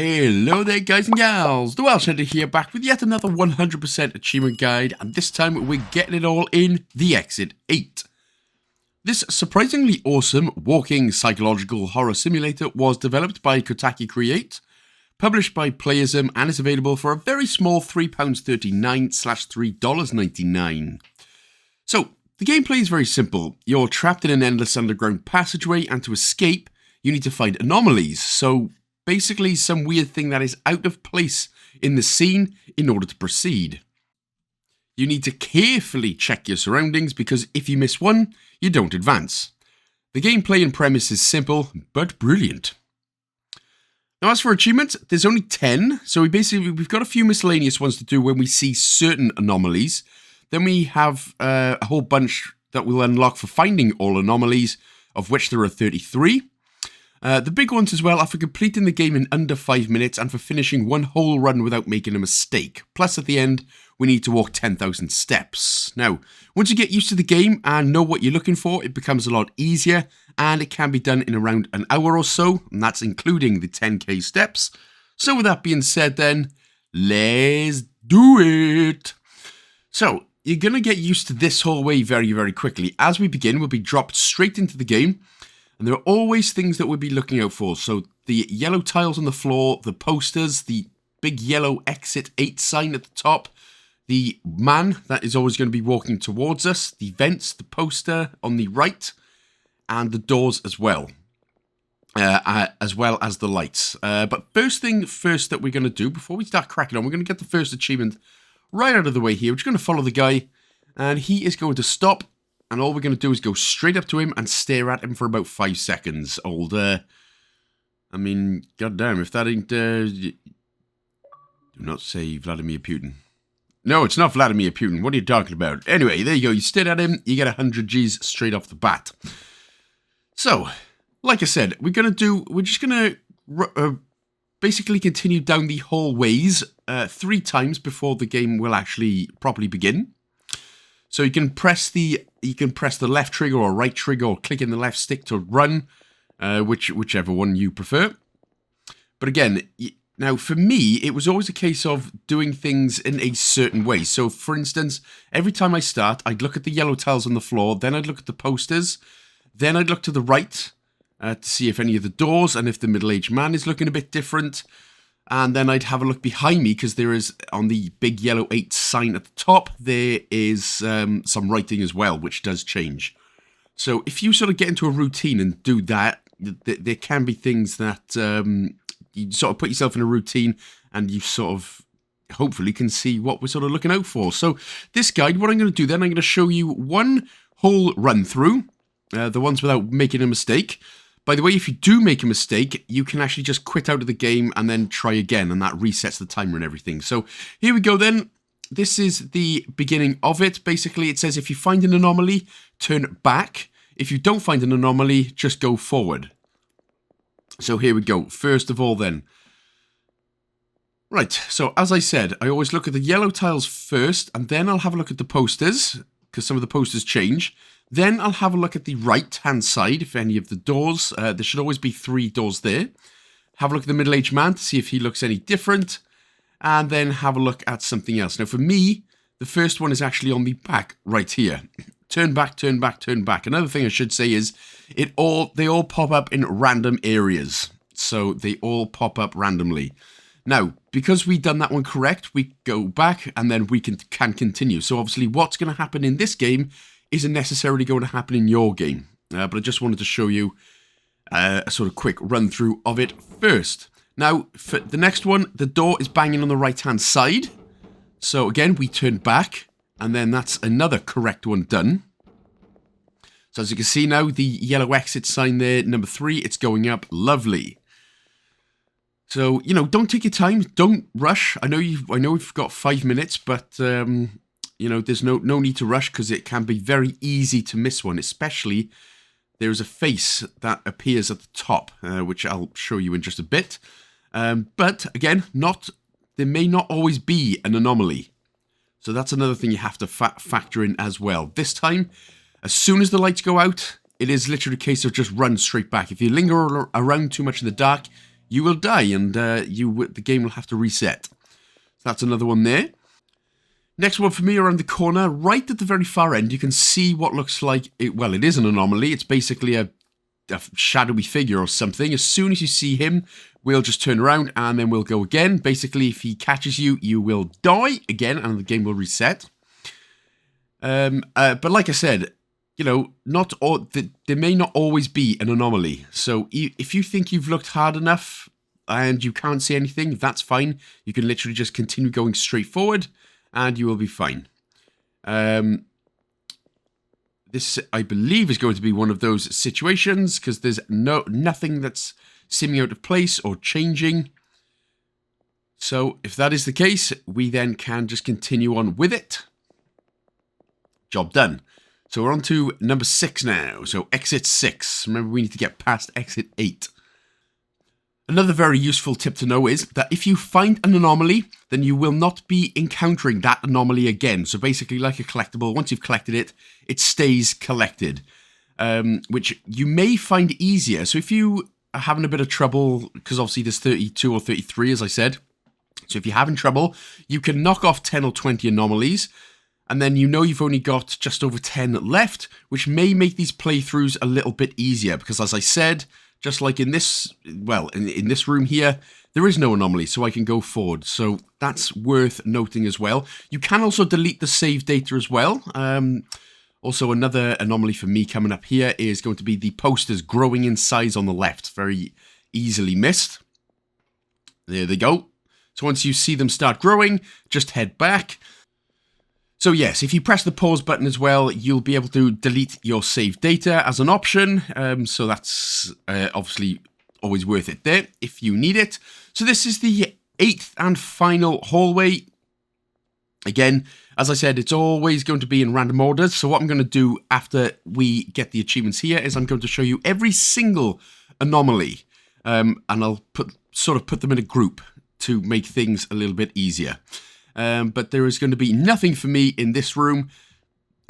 Hello there guys and gals, the Welsh Editor here, back with yet another 100% achievement guide, and this time we're getting it all in The Exit 8. This surprisingly awesome walking psychological horror simulator was developed by Kotaku Create, published by Playism, and is available for a very small £3.39/$3.99. So, the gameplay is very simple. You're trapped in an endless underground passageway, and to escape, you need to find anomalies, so basically some weird thing that is out of place in the scene in order to proceed. You need to carefully check your surroundings because if you miss one, you don't advance. The gameplay and premise is simple, but brilliant. Now as for achievements, there's only 10, so we've got a few miscellaneous ones to do when we see certain anomalies. Then we have a whole bunch that we'll unlock for finding all anomalies, of which there are 33. The big ones as well are for completing the game in under 5 minutes and for finishing one whole run without making a mistake. Plus at the end, we need to walk 10,000 steps. Now, once you get used to the game and know what you're looking for, it becomes a lot easier and it can be done in around an hour or so, and that's including the 10k steps. So with that being said then, let's do it! So, you're going to get used to this whole way very, very quickly. As we begin, we'll be dropped straight into the game. And there are always things that we'll be looking out for. So the yellow tiles on the floor, the posters, the big yellow Exit 8 sign at the top, the man that is always going to be walking towards us, the vents, the poster on the right, and the doors as well as the lights. But first thing first that we're going to do, before we start cracking on, we're going to get the first achievement right out of the way here. We're just going to follow the guy, and he is going to stop. And all we're going to do is go straight up to him and stare at him for about 5 seconds. I mean, goddamn, if that ain't... do not say Vladimir Putin. No, it's not Vladimir Putin. What are you talking about? Anyway, there you go. You stare at him, you get 100 Gs straight off the bat. So, like I said, we're just going to basically continue down the hallways 3 times before the game will actually properly begin. So you can press the left trigger or right trigger or click in the left stick to run, whichever one you prefer. But again, now for me, it was always a case of doing things in a certain way. So for instance, every time I start, I'd look at the yellow tiles on the floor, then I'd look at the posters, then I'd look to the right to see if any of the doors and if the middle-aged man is looking a bit different. And then I'd have a look behind me because there is, on the big yellow 8 sign at the top, there is some writing as well, which does change. So if you sort of get into a routine and do that, there can be things that you sort of put yourself in a routine and you sort of hopefully can see what we're sort of looking out for. So this guide, what I'm going to do then, I'm going to show you one whole run through, the ones without making a mistake. By the way, if you do make a mistake, you can actually just quit out of the game and then try again, and that resets the timer and everything. So here we go then. This is the beginning of it. Basically, it says if you find an anomaly, turn back. If you don't find an anomaly, just go forward. So here we go. First of all then. Right, so as I said, I always look at the yellow tiles first, and then I'll have a look at the posters, because some of the posters change. Then I'll have a look at the right-hand side, if any of the doors. There should always be 3 doors there. Have a look at the middle-aged man to see if he looks any different. And then have a look at something else. Now for me, the first one is actually on the back, right here. Turn back, turn back, turn back. Another thing I should say is, they all pop up in random areas. So they all pop up randomly. Now, because we've done that one correct, we go back and then we can continue. So obviously what's going to happen in this game isn't necessarily going to happen in your game. But I just wanted to show you a sort of quick run through of it first. Now, for the next one, the door is banging on the right-hand side. So again, we turn back, and then that's another correct one done. So as you can see now, the yellow exit sign there, number 3, it's going up. Lovely. So, you know, don't take your time. Don't rush. I know we've got 5 minutes, but you know, there's no need to rush because it can be very easy to miss one, especially there's a face that appears at the top, which I'll show you in just a bit. But again, there may not always be an anomaly. So that's another thing you have to factor in as well. This time, as soon as the lights go out, it is literally a case of just run straight back. If you linger around too much in the dark, you will die, and the game will have to reset. So that's another one there. Next one for me, around the corner, right at the very far end, you can see what looks like, it is an anomaly. It's basically a shadowy figure or something. As soon as you see him, we'll just turn around and then we'll go again. Basically, if he catches you, you will die again and the game will reset. But like I said, you know, there may not always be an anomaly. So if you think you've looked hard enough and you can't see anything, that's fine. You can literally just continue going straight forward and you will be fine. This, I believe, is going to be one of those situations because there's nothing that's seeming out of place or changing. So if that is the case, we then can just continue on with it. Job done. So we're on to number 6 now. So exit 6. Remember, we need to get past exit 8. Another very useful tip to know is that if you find an anomaly, then you will not be encountering that anomaly again. So basically, like a collectible, once you've collected it, it stays collected, which you may find easier. So if you are having a bit of trouble, because obviously there's 32 or 33, as I said. So if you're having trouble, you can knock off 10 or 20 anomalies, and then you know you've only got just over 10 left, which may make these playthroughs a little bit easier, because as I said, just like in this, well, in this room here, there is no anomaly, so I can go forward. So that's worth noting as well. You can also delete the save data as well. Also, another anomaly for me coming up here is going to be the posters growing in size on the left. Very easily missed. There they go. So once you see them start growing, just head back. So yes, if you press the pause button as well, you'll be able to delete your saved data as an option. So that's obviously always worth it there if you need it. So this is the 8th and final hallway. Again, as I said, it's always going to be in random orders. So what I'm going to do after we get the achievements here is I'm going to show you every single anomaly. And I'll put them in a group to make things a little bit easier. But there is going to be nothing for me in this room.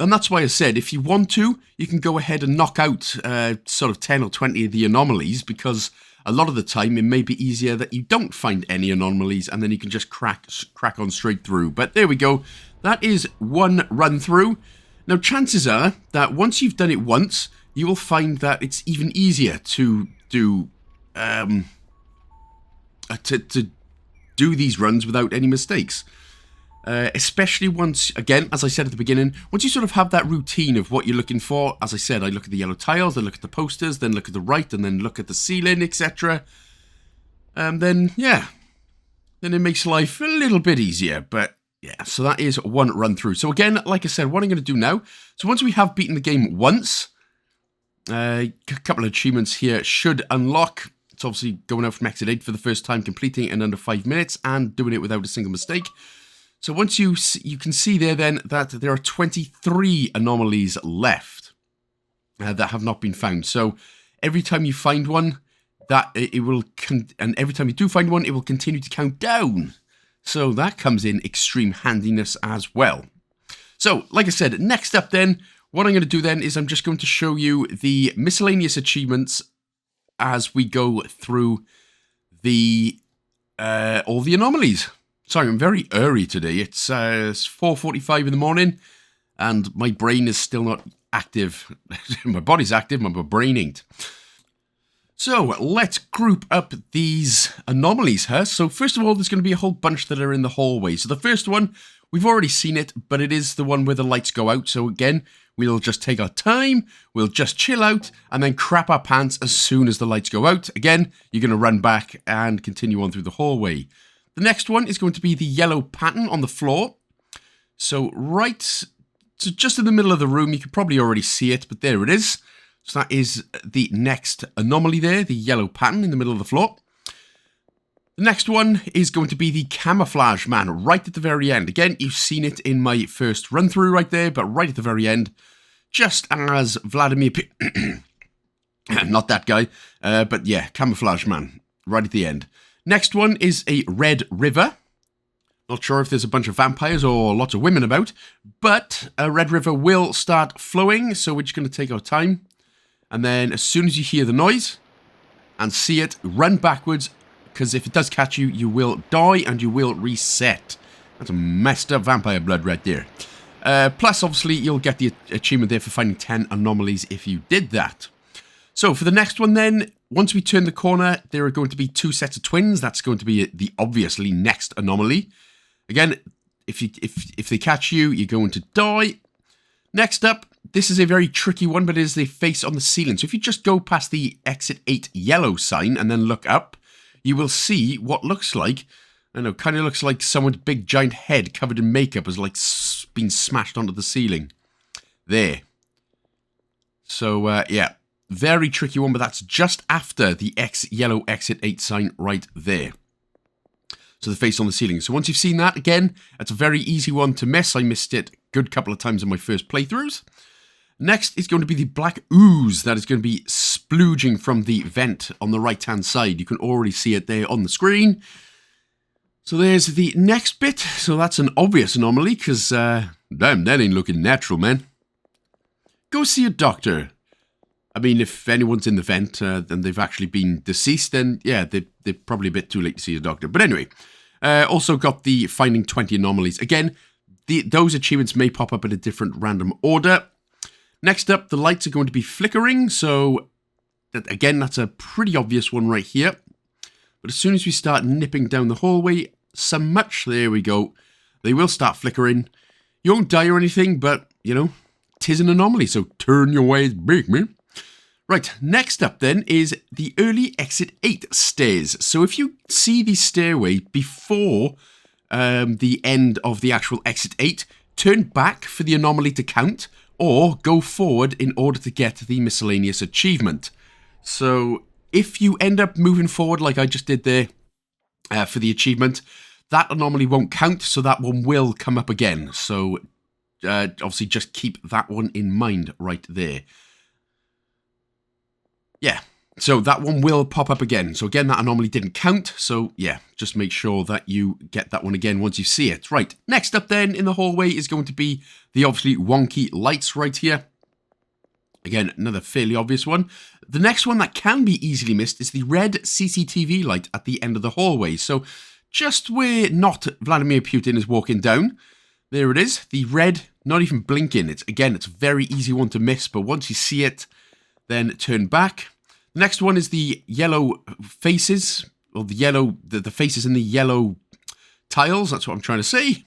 And that's why I said, if you want to, you can go ahead and knock out sort of 10 or 20 of the anomalies, because a lot of the time it may be easier that you don't find any anomalies and then you can just crack on straight through. But there we go. That is one run through. Now, chances are that once you've done it once, you will find that it's even easier to do these runs without any mistakes. Especially once, again, as I said at the beginning, once you sort of have that routine of what you're looking for. As I said, I look at the yellow tiles, then look at the posters, then look at the right, and then look at the ceiling, etc. Then it makes life a little bit easier. But yeah, so that is one run through. So again, like I said, what I'm going to do now, so once we have beaten the game once, a couple of achievements here should unlock. It's obviously going out from exit 8 for the first time, completing it in under 5 minutes, and doing it without a single mistake. So once you can see there then that there are 23 anomalies left that have not been found. So every time you find one, and every time you do find one, it will continue to count down. So that comes in extreme handiness as well. So like I said, next up then, what I'm going to do then is I'm just going to show you the miscellaneous achievements as we go through the all the anomalies. Sorry, I'm very early today. It's 4:45 in the morning, and my brain is still not active. My body's active, my brain ain't. So, let's group up these anomalies here. So, first of all, there's going to be a whole bunch that are in the hallway. So, the first one, we've already seen it, but it is the one where the lights go out. So, again, we'll just take our time, we'll just chill out, and then crap our pants as soon as the lights go out. Again, you're going to run back and continue on through the hallway. The next one is going to be the yellow pattern on the floor. So just in the middle of the room, you can probably already see it, but there it is. So that is the next anomaly there, the yellow pattern in the middle of the floor. The next one is going to be the Camouflage Man right at the very end. Again, you've seen it in my first run through right there, but right at the very end, just as Vladimir... Not that guy, but yeah, Camouflage Man right at the end. Next one is a red river. Not sure if there's a bunch of vampires or lots of women about, but a red river will start flowing, so we're just going to take our time. And then as soon as you hear the noise and see it, run backwards because if it does catch you, you will die and you will reset. That's a messed up vampire blood right there. Plus, obviously, you'll get the achievement there for finding 10 anomalies if you did that. So, for the next one then, once we turn the corner, there are going to be 2 sets of twins. That's going to be the obviously next anomaly. Again, if they catch you, you're going to die. Next up, this is a very tricky one, but it is the face on the ceiling. So if you just go past the exit 8 yellow sign and then look up, you will see what looks like, I don't know, kind of looks like someone's big giant head covered in makeup has like been smashed onto the ceiling. There. So, yeah, very tricky one, but that's just after the yellow exit 8 sign right there. So the face on the ceiling. So once you've seen that, again, it's a very easy one to miss. I missed it a good couple of times in my first playthroughs. Next is going to be the black ooze that is going to be splooging from the vent on the right-hand side. You can already see it there on the screen. So there's the next bit. So that's an obvious anomaly because, damn, that ain't looking natural, man. Go see a doctor. I mean, if anyone's in the vent and they've actually been deceased, then, yeah, they're probably a bit too late to see a doctor. But anyway, also got the finding 20 anomalies. Again, those achievements may pop up in a different random order. Next up, the lights are going to be flickering. So, again, that's a pretty obvious one right here. But as soon as we start nipping down the hallway, there we go. They will start flickering. You won't die or anything, but, you know, 'tis an anomaly. So turn your ways big, man. Right, next up then is the early exit 8 stairs. So if you see the stairway before the end of the actual exit 8, turn back for the anomaly to count, or go forward in order to get the miscellaneous achievement. So if you end up moving forward like I just did there for the achievement, that anomaly won't count, so that one will come up again. So obviously just keep that one in mind right there. Yeah, so that one will pop up again. So again, that anomaly didn't count. So yeah, just make sure that you get that one again once you see it. Right, next up then in the hallway is going to be the obviously wonky lights right here. Again, another fairly obvious one. The next one that can be easily missed is the red CCTV light at the end of the hallway. So just where not Vladimir Putin is walking down, there it is. The red, not even blinking. It's a very easy one to miss, but once you see it, then turn back. The next one is the yellow faces, or the faces in the yellow tiles. That's what I'm trying to say.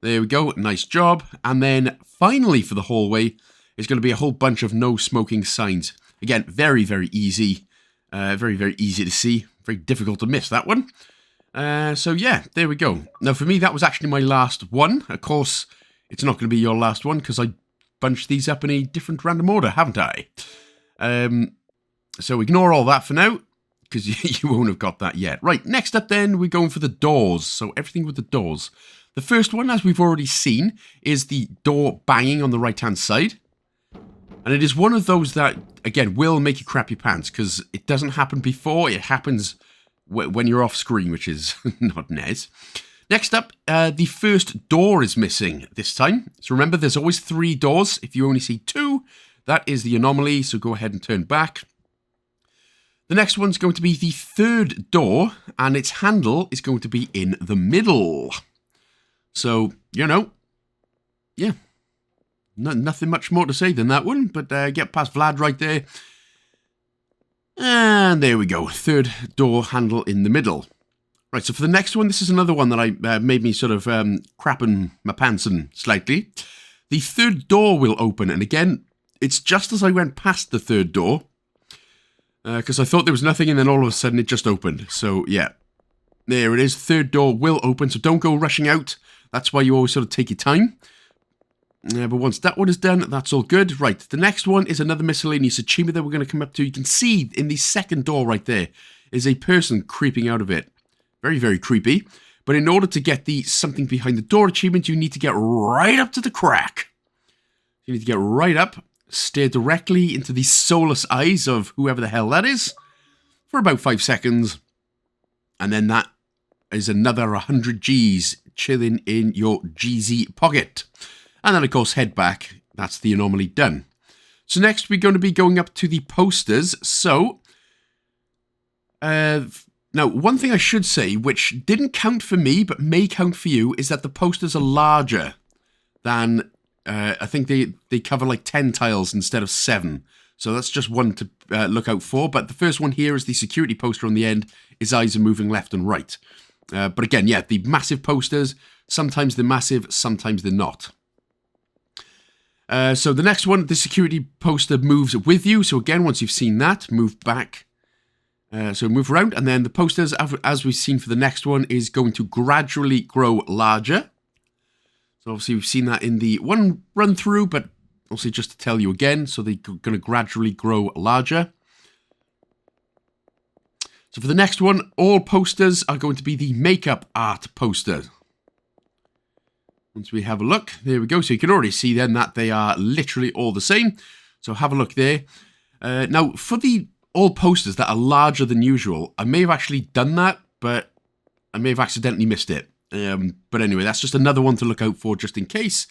There we go. Nice job. And then finally for the hallway is going to be a whole bunch of no smoking signs. Again, very, very easy. Very, very easy to see. Very difficult to miss that one. So yeah, there we go. Now for me, that was actually my last one. Of course, it's not going to be your last one because I bunched these up in a different random order, haven't I? So ignore all that for now, because you won't have got that yet. Right, next up then, we're going for the doors. So everything with the doors. The first one, as we've already seen, is the door banging on the right-hand side. And it is one of those that, again, will make you crap your pants, because it doesn't happen before, it happens when you're off screen, which is not nice. Next up, the first door is missing this time. So remember, there's always 3 doors. If you only see 2, that is the anomaly, so go ahead and turn back. The next one's going to be the third door, and its handle is going to be in the middle. So, you know, yeah, nothing much more to say than that one, but get past Vlad right there. And there we go, third door handle in the middle. Right, so for the next one, this is another one that I made me sort of crapping my pants in slightly. The third door will open, and again, it's just as I went past the third door, because I thought there was nothing, and then all of a sudden it just opened. So, yeah, there it is. Third door will open, so don't go rushing out. That's why you always sort of take your time. But once that one is done, that's all good. Right, the next one is another miscellaneous achievement that we're going to come up to. You can see in the second door right there is a person creeping out of it. Very, very creepy. But in order to get the something behind the door achievement, you need to get right up to the crack. You need to get right up, stare directly into the soulless eyes of whoever the hell that is for about 5 seconds. And then that is another 100 G's chilling in your GZ pocket. And then, of course, head back. That's the anomaly done. So next, we're going to be going up to the posters. So, Now, one thing I should say, which didn't count for me, but may count for you, is that the posters are larger than, I think they cover like 10 tiles instead of 7. So that's just one to look out for. But the first one here is the security poster on the end. His eyes are moving left and right. But again, yeah, the massive posters, sometimes they're massive, sometimes they're not. So the next one, the security poster moves with you. So again, once you've seen that, move back. So move around, and then the posters, as we've seen for the next one, is going to gradually grow larger. So obviously we've seen that in the one run through, but obviously just to tell you again, so they're going to gradually grow larger. So for the next one, all posters are going to be the makeup art poster. Once we have a look, there we go. So you can already see then that they are literally all the same. So have a look there. Now, for the all posters that are larger than usual, I may have actually done that, but I may have accidentally missed it. But anyway, that's just another one to look out for just in case.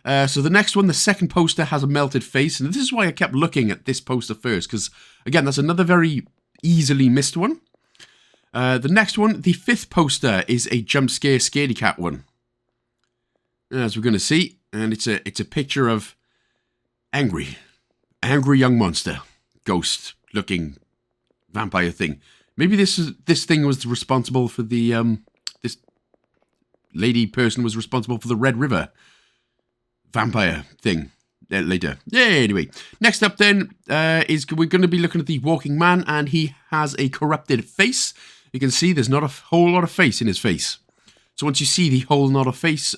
So the next one, the second poster, has a melted face. And this is why I kept looking at this poster first, because, again, that's another very easily missed one. The next one, the fifth poster, is a Jumpscare scaredy cat one. As we're going to see, and it's a picture of angry young monster, ghost-looking vampire thing. Maybe this thing was responsible for the this lady person was responsible for the Red River vampire thing later. Yeah. Anyway, next up then is we're going to be looking at the walking man, and he has a corrupted face. You can see there's not a whole lot of face in his face. So once you see the whole lot of face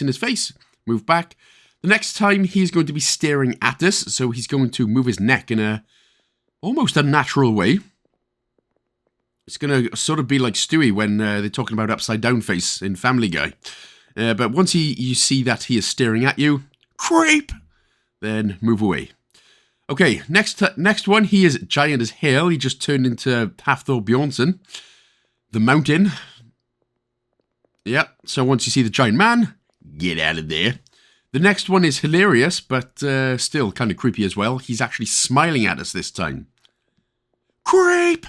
in his face, move back. The next time he's going to be staring at us, so he's going to move his neck in a almost unnatural way. It's going to sort of be like Stewie when they're talking about upside down face in Family Guy. But once you see that he is staring at you, creep, then move away. Okay, next one, he is giant as hell. He just turned into Hafthor Bjornsson. The mountain. Yep, so once you see the giant man, get out of there. The next one is hilarious, but still kind of creepy as well. He's actually smiling at us this time. Creep!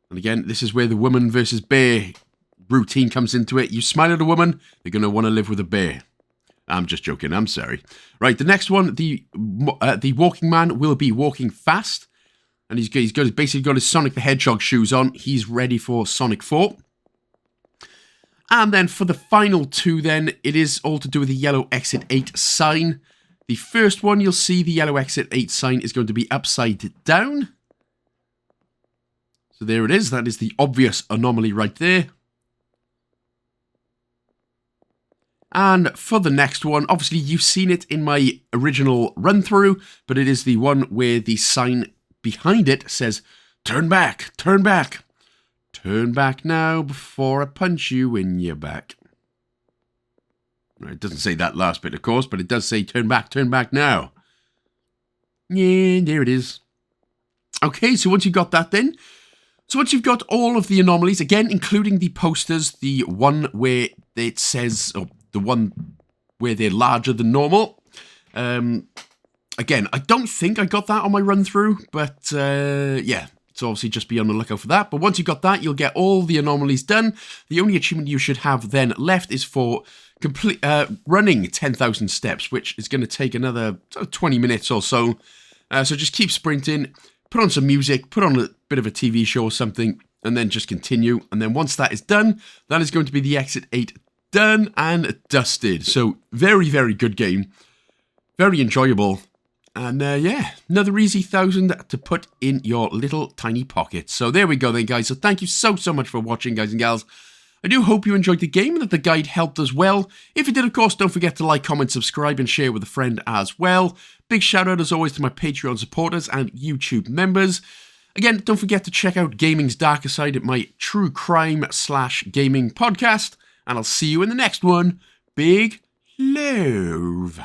And again, this is where the woman versus bear routine comes into it. You smile at a woman, they're going to want to live with a bear. I'm just joking, I'm sorry. Right, the next one, the walking man will be walking fast. And he's basically got his Sonic the Hedgehog shoes on. He's ready for Sonic 4. And then for the final two then, it is all to do with the yellow exit 8 sign. The first one, you'll see the yellow exit 8 sign is going to be upside down. So there it is. That is the obvious anomaly right there. And for the next one, obviously you've seen it in my original run through, but it is the one where the sign behind it says, "Turn back, turn back. Turn back now before I punch you in your back." It doesn't say that last bit, of course, but it does say turn back now. Yeah, there it is. Okay, so once you've got that then, so once you've got all of the anomalies, again, including the posters, the one where it says, or the one where they're larger than normal. Again, I don't think I got that on my run through, but yeah. So obviously just be on the lookout for that. But once you've got that, you'll get all the anomalies done. The only achievement you should have then left is for running 10,000 steps, which is going to take another 20 minutes or so. So just keep sprinting, put on some music, put on a bit of a TV show or something, and then just continue. And then once that is done, that is going to be the Exit 8 done and dusted. So very, very good game. Very enjoyable. And yeah, another easy 1,000 to put in your little tiny pocket. So there we go then, guys. So thank you so much for watching, guys and gals. I do hope you enjoyed the game and that the guide helped as well. If you did, of course, don't forget to like, comment, subscribe, and share with a friend as well. Big shout out, as always, to my Patreon supporters and YouTube members. Again, don't forget to check out Gaming's Darker Side at my true crime/gaming podcast. And I'll see you in the next one. Big love.